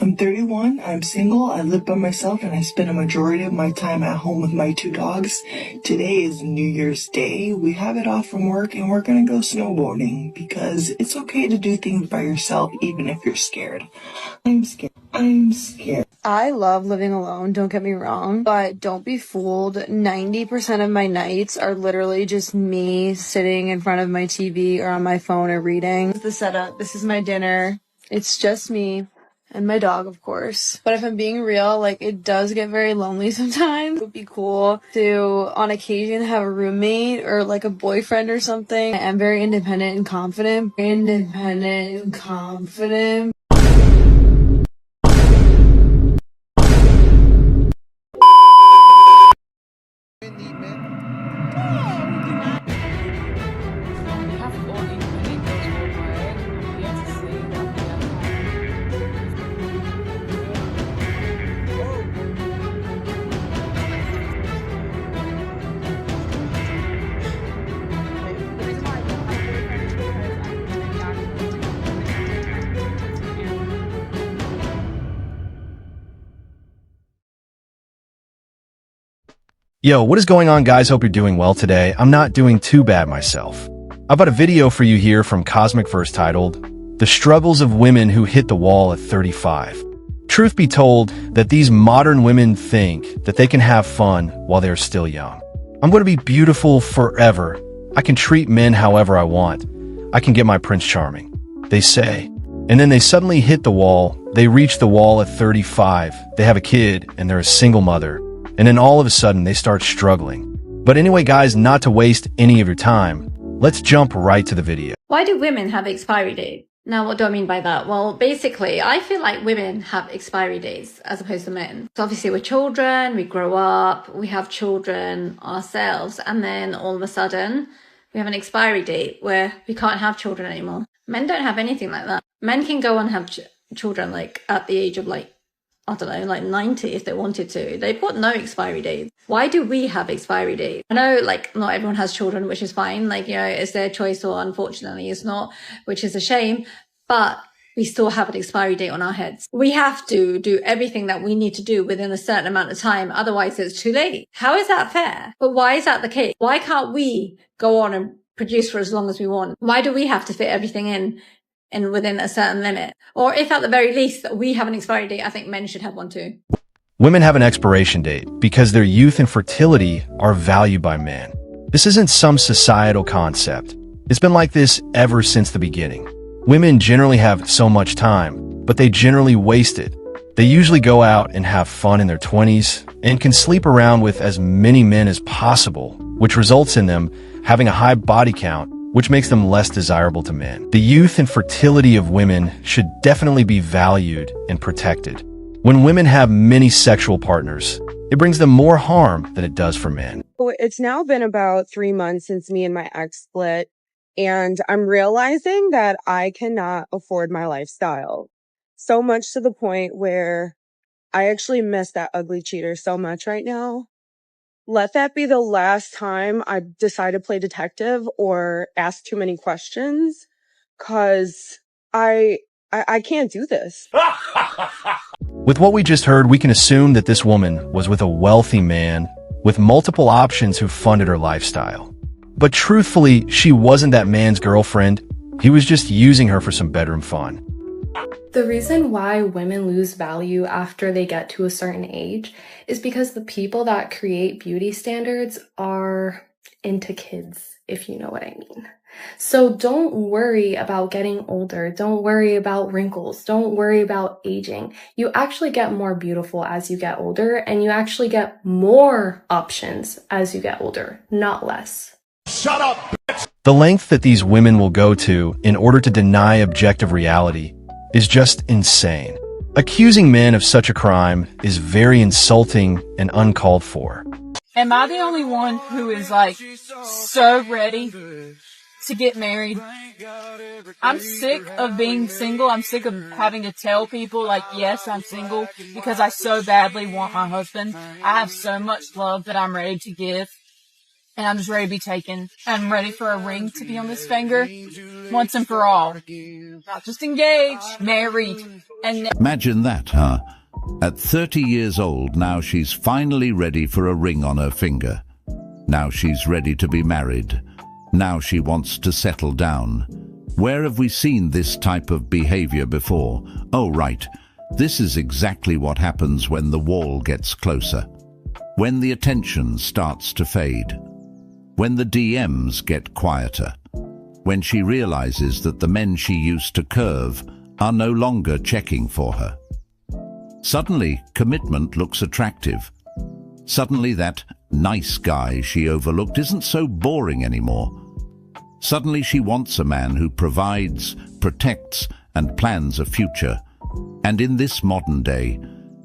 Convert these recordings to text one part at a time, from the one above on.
I'm 31, I'm single, I live by myself, and I spend a majority of my time at home with my two dogs. Today is New Year's Day. We have it off from work and we're gonna go snowboarding because it's okay to do things by yourself even if you're scared. I'm scared. I love living alone, don't get me wrong, but don't be fooled. 90% of my nights are literally just me sitting in front of my TV or on my phone or reading. This is the setup. This is my dinner. It's just me and my dog, of course. But if I'm being real, like, it does get very lonely sometimes. It would be cool to, on occasion, have a roommate or like a boyfriend or something. I am very independent and confident. Yo, what is going on, guys? Hope you're doing well today. I'm not doing too bad myself. I've got a video for you here from Cosmic Verse titled, The Struggles of Women Who Hit the Wall at 35. Truth be told, that these modern women think that they can have fun while they're still young. I'm going to be beautiful forever. I can treat men however I want. I can get my Prince Charming, they say. And then they suddenly hit the wall. They reach the wall at 35. They have a kid and they're a single mother. And then all of a sudden, they start struggling. But anyway, guys, not to waste any of your time, let's jump right to the video. Why do women have expiry date? Now, what do I mean by that? Well, basically, I feel like women have expiry dates as opposed to men. So obviously, we're children, we grow up, we have children ourselves, and then all of a sudden, we have an expiry date where we can't have children anymore. Men don't have anything like that. Men can go and have children like at the age of like, I don't know, like 90 if they wanted to. They've got no expiry dates. Why do we have expiry dates? I know, like, not everyone has children, which is fine. Like, you know, it's their choice, or unfortunately it's not, which is a shame. But we still have an expiry date on our heads. We have to do everything that we need to do within a certain amount of time. Otherwise, it's too late. How is that fair? But why is that the case? Why can't we go on and produce for as long as we want? Why do we have to fit everything in and within a certain limit? Or if at the very least that we have an expiry date, I think men should have one too. Women have an expiration date because their youth and fertility are valued by men. This isn't some societal concept. It's been like this ever since the beginning. Women generally have so much time, but they generally waste it. They usually go out and have fun in their 20s and can sleep around with as many men as possible, which results in them having a high body count, which makes them less desirable to men. The youth and fertility of women should definitely be valued and protected. When women have many sexual partners, it brings them more harm than it does for men. It's now been about 3 months since me and my ex split, and I'm realizing that I cannot afford my lifestyle. So much to the point where I actually miss that ugly cheater so much right now. Let that be the last time I decide to play detective or ask too many questions, cause I can't do this. With what we just heard, we can assume that this woman was with a wealthy man with multiple options who funded her lifestyle. But truthfully, she wasn't that man's girlfriend. He was just using her for some bedroom fun. The reason why women lose value after they get to a certain age is because the people that create beauty standards are into kids, if you know what I mean. So don't worry about getting older. Don't worry about wrinkles. Don't worry about aging. You actually get more beautiful as you get older, and you actually get more options as you get older, not less. Shut up, bitch! The length that these women will go to in order to deny objective reality is just insane. Accusing men of such a crime is very insulting and uncalled for. Am I the only one who is like so ready to get married? I'm sick of being single. I'm sick of having to tell people like, yes, I'm single, because I so badly want my husband. I have so much love that I'm ready to give. and I'm just ready to be taken. I'm ready for a ring to be on this finger once and for all. Not just engaged, married. And imagine that, huh? At 30 years old, now she's finally ready for a ring on her finger. Now she's ready to be married. Now she wants to settle down. Where have we seen this type of behavior before? Oh, right. This is exactly what happens when the wall gets closer. When the attention starts to fade. When the DMs get quieter. When she realizes that the men she used to curve are no longer checking for her. Suddenly, commitment looks attractive. Suddenly, that nice guy she overlooked isn't so boring anymore. Suddenly, she wants a man who provides, protects, and plans a future. And in this modern day,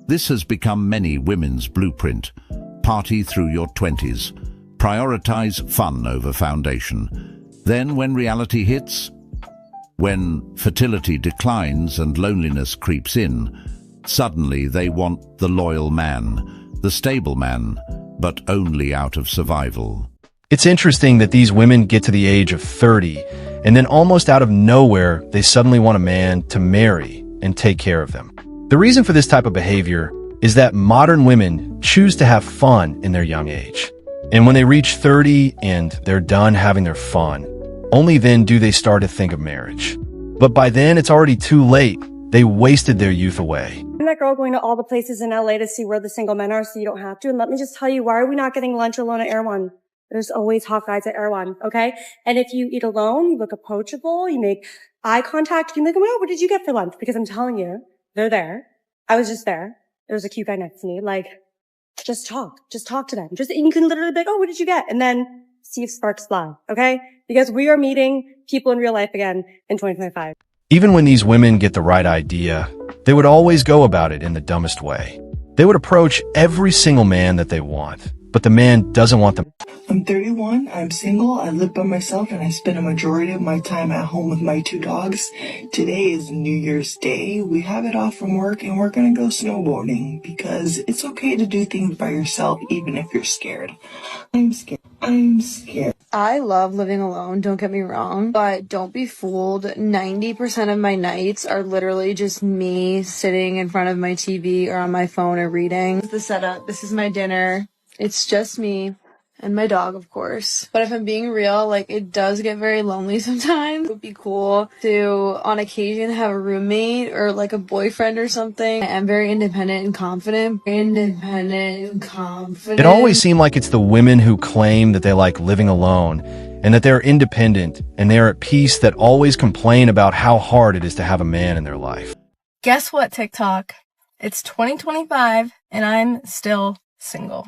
this has become many women's blueprint. Party through your 20s. Prioritize fun over foundation. Then, when reality hits, when fertility declines and loneliness creeps in, suddenly they want the loyal man, the stable man, but only out of survival. It's interesting that these women get to the age of 30, and then almost out of nowhere, they suddenly want a man to marry and take care of them. The reason for this type of behavior is that modern women choose to have fun in their young age. And when they reach 30 and they're done having their fun, only then do they start to think of marriage. But by then, it's already too late. They wasted their youth away. I'm that girl going to all the places in LA to see where the single men are so you don't have to. And let me just tell you, why are we not getting lunch alone at Erewhon? There's always hot guys at Erewhon, okay? And if you eat alone, you look approachable, you make eye contact, you can be like, oh, what did you get for lunch? Because I'm telling you, they're there. I was just there. There was a cute guy next to me. Like, just talk to them. And you can literally be like, oh, what did you get? And then see if sparks fly, okay? Because we are meeting people in real life again in 2025. Even when these women get the right idea, they would always go about it in the dumbest way. They would approach every single man that they want, but the man doesn't want them. I'm 31, I'm single, I live by myself, and I spend a majority of my time at home with my 2 dogs. Today is New Year's Day. We have it off from work, and we're gonna go snowboarding, because it's okay to do things by yourself, even if you're scared. I'm scared. I love living alone, don't get me wrong, but don't be fooled. 90% of my nights are literally just me sitting in front of my TV or on my phone or reading. This is the setup. This is my dinner. It's just me. And my dog, of course. But if I'm being real, like, it does get very lonely sometimes. It would be cool to, on occasion, have a roommate or, like, a boyfriend or something. I'm very independent and confident. It always seems like it's the women who claim that they like living alone and that they're independent and they're at peace that always complain about how hard it is to have a man in their life. Guess what, TikTok? It's 2025 and I'm still single.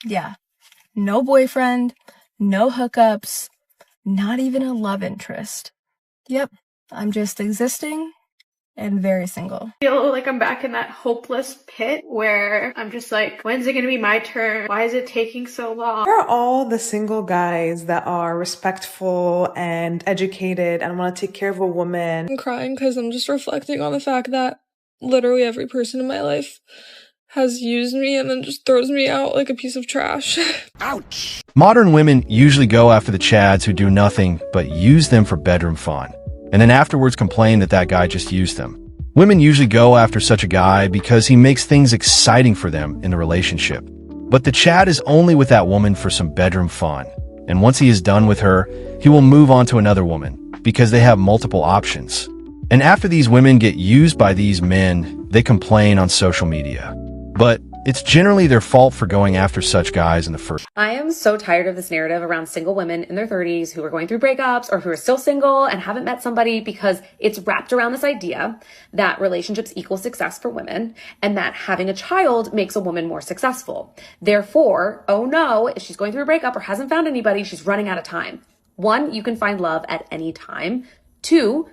Yeah. No boyfriend, no hookups, not even a love interest. Yep, I'm just existing and very single. I feel like I'm back in that hopeless pit where I'm just like, when's it gonna be my turn? Why is it taking so long? Where are all the single guys that are respectful and educated and want to take care of a woman? I'm crying because I'm just reflecting on the fact that literally every person in my life has used me and then just throws me out like a piece of trash. Ouch! Modern women usually go after the chads who do nothing but use them for bedroom fun, and then afterwards complain that that guy just used them. Women usually go after such a guy because he makes things exciting for them in the relationship. But the chad is only with that woman for some bedroom fun, and once he is done with her, he will move on to another woman because they have multiple options. And after these women get used by these men, they complain on social media. But it's generally their fault for going after such guys in the first. I am so tired of this narrative around single women in their 30s who are going through breakups or who are still single and haven't met somebody, because it's wrapped around this idea that relationships equal success for women and that having a child makes a woman more successful. Therefore, oh no, if she's going through a breakup or hasn't found anybody, she's running out of time. 1, you can find love at any time. 2,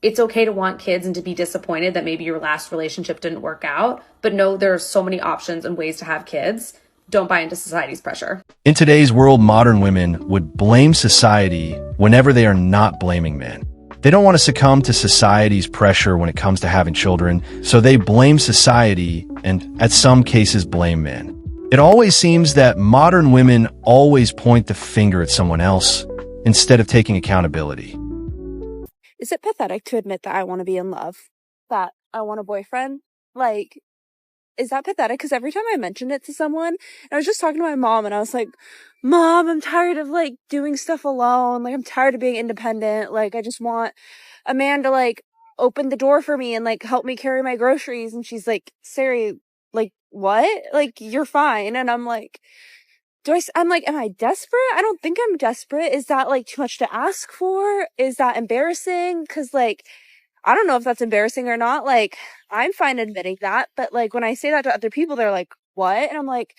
it's okay to want kids and to be disappointed that maybe your last relationship didn't work out. But no, there are so many options and ways to have kids. Don't buy into society's pressure. In today's world, modern women would blame society whenever they are not blaming men. They don't want to succumb to society's pressure when it comes to having children, so they blame society and, at some cases, blame men. It always seems that modern women always point the finger at someone else instead of taking accountability. Is it pathetic to admit that I want to be in love? That I want a boyfriend? Like, is that pathetic? Because every time I mentioned it to someone, I was just talking to my mom and I was like, Mom, I'm tired of like doing stuff alone. Like, I'm tired of being independent. Like, I just want a man to like open the door for me and like help me carry my groceries. And she's like, Sari, like, what? Like, you're fine. And I'm like, I'm like, am I desperate? I don't think I'm desperate. Is that like too much to ask for? Is that embarrassing? Cause like, I don't know if that's embarrassing or not. Like, I'm fine admitting that. But like, when I say that to other people, they're like, what? And I'm like,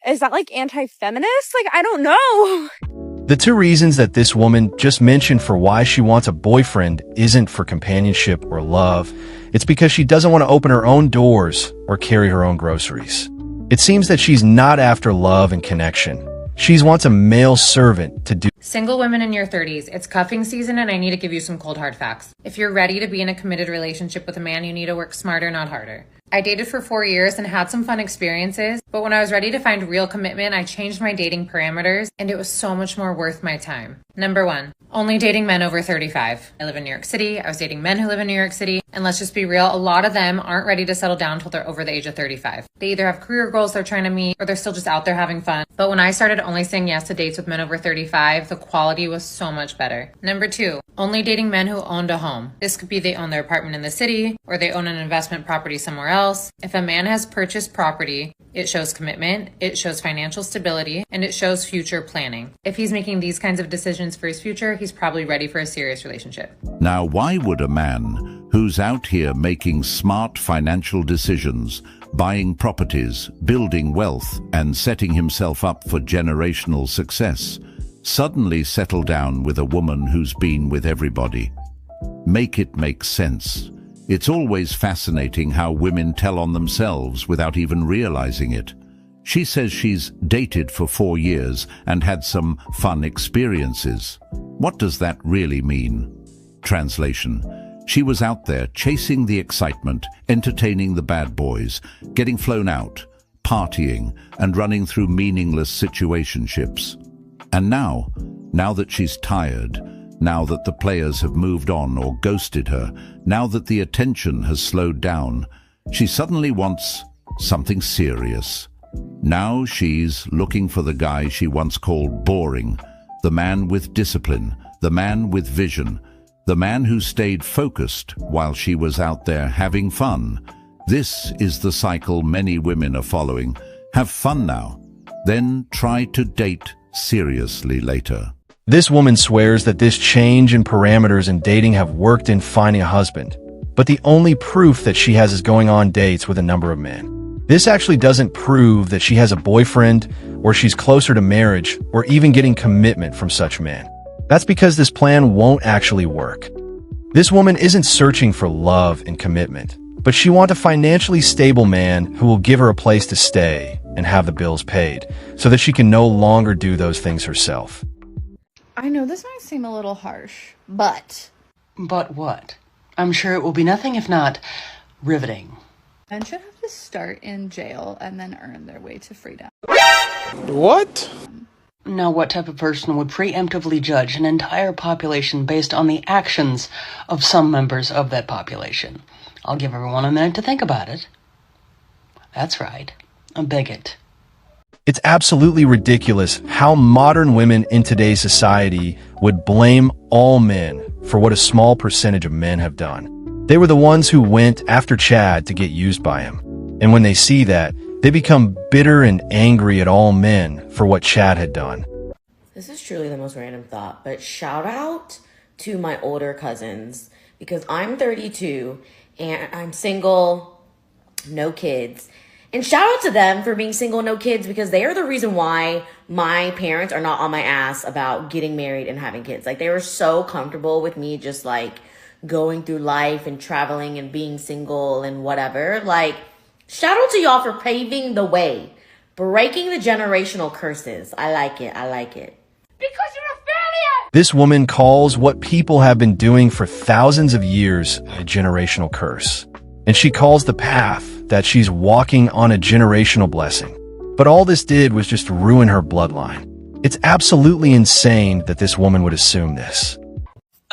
is that like anti-feminist? Like, I don't know. The two reasons that this woman just mentioned for why she wants a boyfriend isn't for companionship or love. It's because she doesn't want to open her own doors or carry her own groceries. It seems that she's not after love and connection. She wants a male servant to do. Single women in your 30s, it's cuffing season and I need to give you some cold hard facts. If you're ready to be in a committed relationship with a man, you need to work smarter, not harder. I dated for 4 years and had some fun experiences, but when I was ready to find real commitment, I changed my dating parameters and it was so much more worth my time. Number 1, only dating men over 35. I live in New York City. I was dating men who live in New York City. And let's just be real, a lot of them aren't ready to settle down until they're over the age of 35. They either have career goals they're trying to meet or they're still just out there having fun. But when I started only saying yes to dates with men over 35, the quality was so much better. Number 2, only dating men who owned a home. This could be they own their apartment in the city or they own an investment property somewhere else. If a man has purchased property, it shows commitment, it shows financial stability, and it shows future planning. If he's making these kinds of decisions for his future, he's probably ready for a serious relationship. Now, why would a man who's out here making smart financial decisions, buying properties, building wealth, and setting himself up for generational success, suddenly settle down with a woman who's been with everybody? Make it make sense. It's always fascinating how women tell on themselves without even realizing it. She says she's dated for 4 years and had some fun experiences. What does that really mean? Translation: she was out there chasing the excitement, entertaining the bad boys, getting flown out, partying, and running through meaningless situationships. And now that she's tired, now that the players have moved on or ghosted her, now that the attention has slowed down, she suddenly wants something serious. Now she's looking for the guy she once called boring, the man with discipline, the man with vision, the man who stayed focused while she was out there having fun. This is the cycle many women are following. Have fun now, then try to date seriously later. This woman swears that this change in parameters in dating have worked in finding a husband, but the only proof that she has is going on dates with a number of men. This actually doesn't prove that she has a boyfriend, or she's closer to marriage, or even getting commitment from such men. That's because this plan won't actually work. This woman isn't searching for love and commitment, but she wants a financially stable man who will give her a place to stay and have the bills paid, so that she can no longer do those things herself. I know this might seem a little harsh, but... But what? I'm sure it will be nothing if not riveting. Men should have to start in jail and then earn their way to freedom. What? Now, what type of person would preemptively judge an entire population based on the actions of some members of that population? I'll give everyone a minute to think about it. That's right, a bigot. It's absolutely ridiculous how modern women in today's society would blame all men for what a small percentage of men have done. They were the ones who went after Chad to get used by him. And when they see that, they become bitter and angry at all men for what Chad had done. This is truly the most random thought, but shout out to my older cousins, because I'm 32 and I'm single, no kids. And shout out to them for being single, no kids, because they are the reason why my parents are not on my ass about getting married and having kids. Like, they were so comfortable with me just like going through life and traveling and being single and whatever. Like, shout out to y'all for paving the way, breaking the generational curses. I like it. I like it. Because you're a failure! This woman calls what people have been doing for thousands of years a generational curse. And she calls the path that she's walking on a generational blessing. But all this did was just ruin her bloodline. It's absolutely insane that this woman would assume this.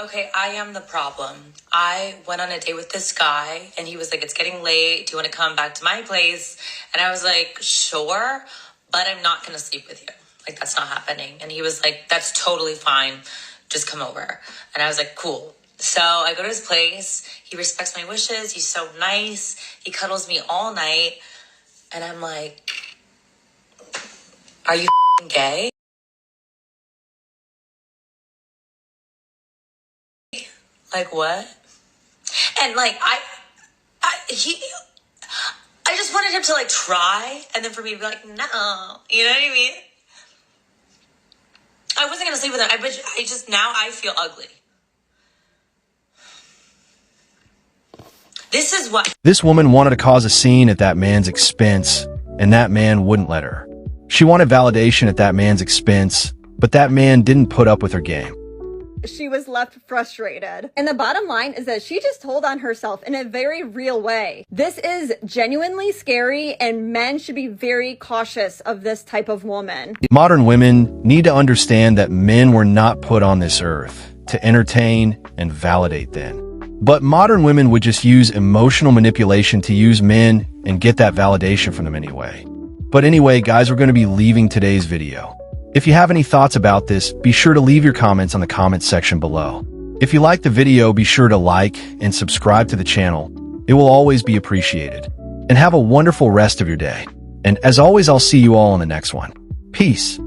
Okay, I am the problem. I went on a date with this guy and he was like, it's getting late. Do you want to come back to my place? And I was like, sure, but I'm not going to sleep with you. Like, that's not happening. And he was like, that's totally fine. Just come over. And I was like, cool. So I go to his place. He respects my wishes. He's so nice. He cuddles me all night. And I'm like, are you gay? Like, what? And like, I just wanted him to like try, and then for me to be like, no, you know what I mean? I wasn't gonna sleep with him. Now I feel ugly. This is what. This woman wanted to cause a scene at that man's expense, and that man wouldn't let her. She wanted validation at that man's expense, but that man didn't put up with her game. She was left frustrated. And the bottom line is that she just told on herself in a very real way. This is genuinely scary, and men should be very cautious of this type of woman. Modern women need to understand that men were not put on this earth to entertain and validate them. But modern women would just use emotional manipulation to use men and get that validation from them anyway. But anyway, guys, we're going to be leaving today's video. If you have any thoughts about this, be sure to leave your comments on the comments section below. If you liked the video, be sure to like and subscribe to the channel. It will always be appreciated. And have a wonderful rest of your day. And as always, I'll see you all in the next one. Peace.